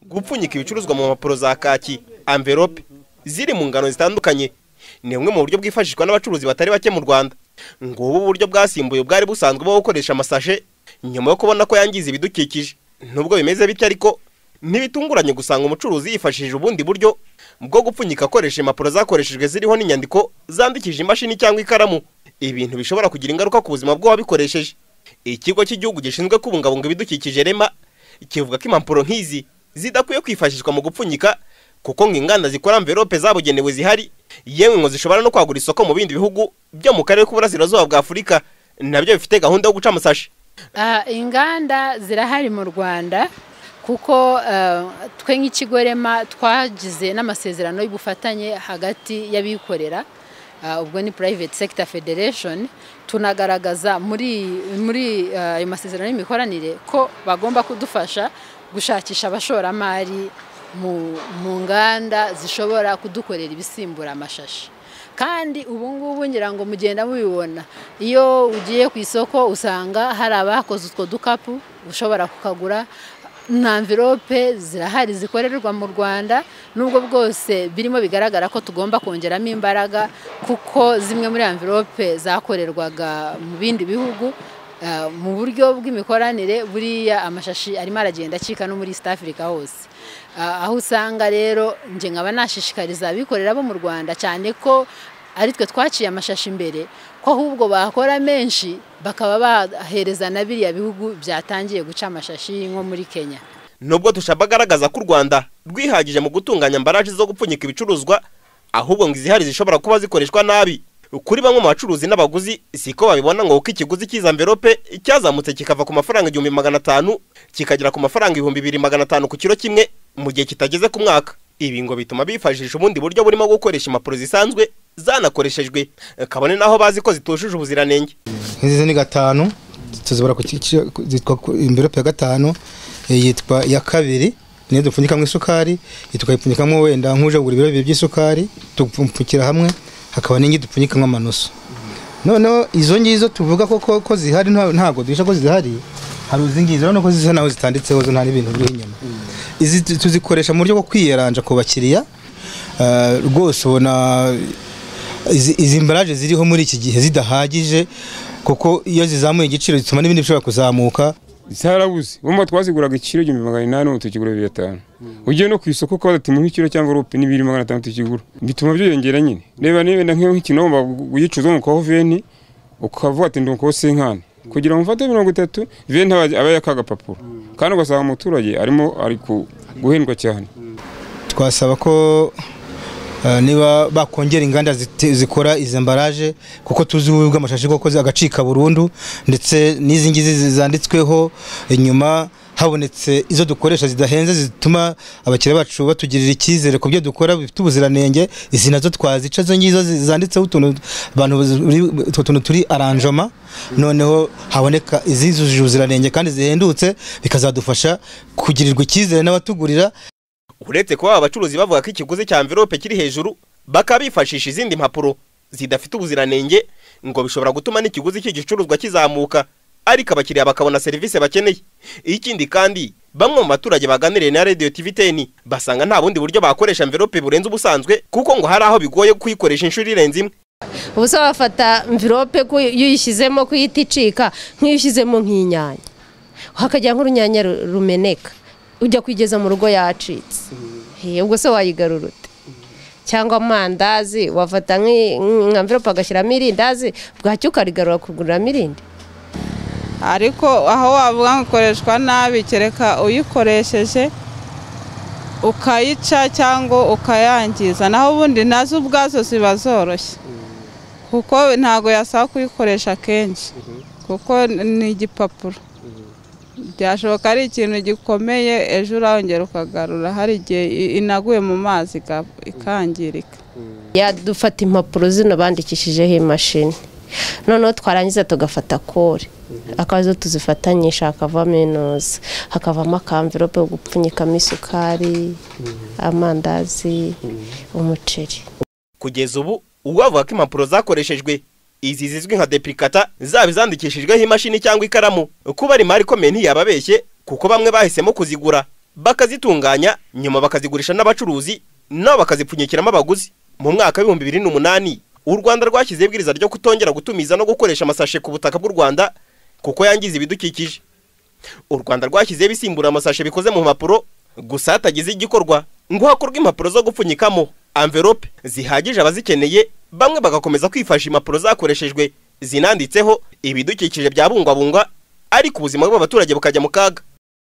Gupfunyika ibicuruzwa mu mpapuro za kaki envelope ziri mu ngano zitandukanye ni umwe mu buryo bwifashishwa n'abacuruzi batari bake mu Rwanda. Ngo ubu buryo bwasimbuye bwari busanzwe bwo gukoresha amasashe nyuma yo kubona ko yangiza ibidukikije. Nubwo bimeze bityo ariko ntibitunguranye gusanga umucuruzi yifashishije ubundi buryo bwo gupfunyika akoresha impapuro zakoreshejwe ziriho n'inyandiko zandikije imashini cyangwa ikaramu, ibintu bishobora kugira ingaruka ku buzima bw'uwabikoresheje. Ikigo cy'igihugu gishinzwe kubungabunga ibidukikije REMA kivuga ko impapuro nk'izi zidakwiye kwifashishwa mu gupfunyika kuko ng'inganda zikora envelope zabugenewe zihari, yewe ngo zishobora no kwagura isoko mu bindi bihugu byo mu karere k'uburasirazuba bwa Afurika nabyo bifite gahunda yo guca amasashe. Inganda zirahari mu Rwanda kuko twe nk'ikigo REMA twagize n'amasezerano y'ubufatanye hagati y'abikorera ubwo ni Private Sector Federation, tunagaragaza muri ayo masezerano y'imikoranire ko bagomba kudufasha gushakisha abashoramari mu nganda zishobora kudukorera ibisimbura amashashi. Kandi ubu ngubu ngira ngo mugenda mubibona, iyo ugiye ku isoko usanga hari abakoze utwo dukapu ushobora kukagura. Na envelope zirahari zikorerwa mu Rwanda, nubwo bwose birimo bigaragara ko tugomba kongeramo imbaraga kuko zimwe muri envelope zakorerwaga mu bindi bihugu mu buryo bw'imikoranire buriya amashashi arimo aragenda acika no muri East Africa hose. Aho usanga rero nje nkaba nashishikariza abikorera bo mu Rwanda cyane ko ari twe twaciye amashashi imbere ko ahubwo bakora menshi bakaba bahereza na biriya bihugu byatangiye guca amashashi nko muri Kenya. Nubwo tushabagaragaza ko u Rwanda rwihagije mu gutunganya ambaraje zo gupfunyika ibicuruzwa, ahubwo ngo izihari zishobora kuba zikoreshwa nabi. Kuri bamwe mu bacuruzi n'abaguzi siko babibona ngo uko ikiguzi cy'iza envelope cyazamutse kikava ku mafaranga 1500 kikagera ku mafaranga 2500 ku kilo kimwe mu gihe kitageze ku mwaka. Ibi ngo bituma bifashisha ubundi buryo burimo gukoresha impapuro zisanzwe zanakoreshejwe kabone naho bazi ko zitujuje ubuziranenge. Izi ni gatanu tuzibura ku zitwa envelope ya gatanu yitwa ya kabiri niyo dupfunyika mu isukari, tukayipfunyikamo wenda nkuje gura ibiro by'isukari tupfukira hamwe, hakaba n'ingi dupfunyika nk'amanusu. Noneho izo ngizo tuvuga ko zihari ntago duhisha ko zihari, hari uzingizo urabona ko zisa naho zitanditseho zo nta n'ibintu biri inyuma. Izi tuzikoresha mu buryo bwo kwiyeranja ku bakiriya rwose ubona izi mbaraje ziriho muri iki gihe zidahagije kuko iyo zizamuye igiciro zituma n'ibindi bishobora kuzamuka. Zarabuze umwe twaziguraga ikiro 800 tukigura 500, ugiye no ku isoko ko badatimu nk'ikiro cyangwa rope ni 2500 tukigura, bituma byiyongera nyine. Reba niba nk'ikinomba guyicuza mu koveni ukavuga ati ndonko senkane kugira ngo mfate 30 veni aba yakaga papuro kandi ugasanga umuturage ari guhendwa cyane. Twasaba ko niba bakongera inganda zikora izi embaraje kuko tuzi ubwo amashashi koko agacika burundu, ndetse n'izi ngizi zanditsweho inyuma habonetse izo dukoresha zidahenze zituma abakiriya bacu batugirira icyizere ku byo dukora bifite ubuziranenge. Izi nazo twazica zo ngizo zanditseho utuntu turi arrangement, noneho haboneka izizuje ubuziranenge kandi zihendutse bikazadufasha kugirirwa icyizere n'abatugurira. Uretse kuba abacuruzi bavuga ko ikiguzi cya envelope kiri hejuru bakabifashisha izindi mpapuro zidafite ubuziranenge, ngo bishobora gutuma n'ikiguzi cy'igicuruzwa kizamuka ariko abakiriya bakabona serivisi bakeneye. Ikindi kandi bamwe mu baturage baganiriye na Radio TV10 basanga nta bundi buryo bakoresha envelope burenze ubusanzwe kuko ngo hari aho bigoye kuyikoresha inshuro irenze imwe. Ubusa bafata envelope ko yuyishizemo kuyiticika nk'iyishizemo nk'inyanya hakajya nk'urunyanya rumeneka ujya kwigeza mu rugo yacitse, ubwo se wayigarura ute? Cyangwa amandazi wafata nk'envelope agashyiramo irindazi bwacyo ukarigarura kugurira mirindi. Ariko aho wavuga ngo nabi kereka uyikoresheje ukayica cyangwa ukayangiza, naho ubundi nazo ubwazo ziba zoroshye kuko ntago yasaba kuyikoresha kenshi kuko ni igipapuro. Byashoboka ari ikintu gikomeye ejo urongera ukagarura hari igihe inaguye mu mazi ikangirika. Dufata impapuro zino bandikishijeho imashini, noneho twarangiza tugafata kore akazo tuzifatanyisha hakavamo inoze, hakavamo akamvelope yo gupfunyikamo isukari, amandazi, umuceri. Kugeza ubu uwavuga ko impapuro zakoreshejwe izi zizwi nka duplicata zaba zandikishijweho imashini cyangwa ikaramu kuba ari mari komeye ntiyababeshye kuko bamwe bahisemo kuzigura bakazitunganya nyuma bakazigurisha n'abacuruzi nabo bakazipfunyikiramo abaguzi. Mu mwaka wa 2008 u Rwanda rwashyize ibwiriza ryo kutongera gutumiza no gukoresha amasashe ku butaka bw'u Rwanda kuko yangiza ibidukikije. U Rwanda rwashyize ibisimbura amasashe bikoze mu mpapuro, gusa hatagize igikorwa ngo hakorwe impapuro zo gupfunyikamo envelope zihagije abazikeneye, bamwe bagakomeza kwifashisha impapuro zakoreshejwe zinanditseho ibidukikije byabungwabungwa, ariko ubuzima bw'abaturage bukajya mu kaga.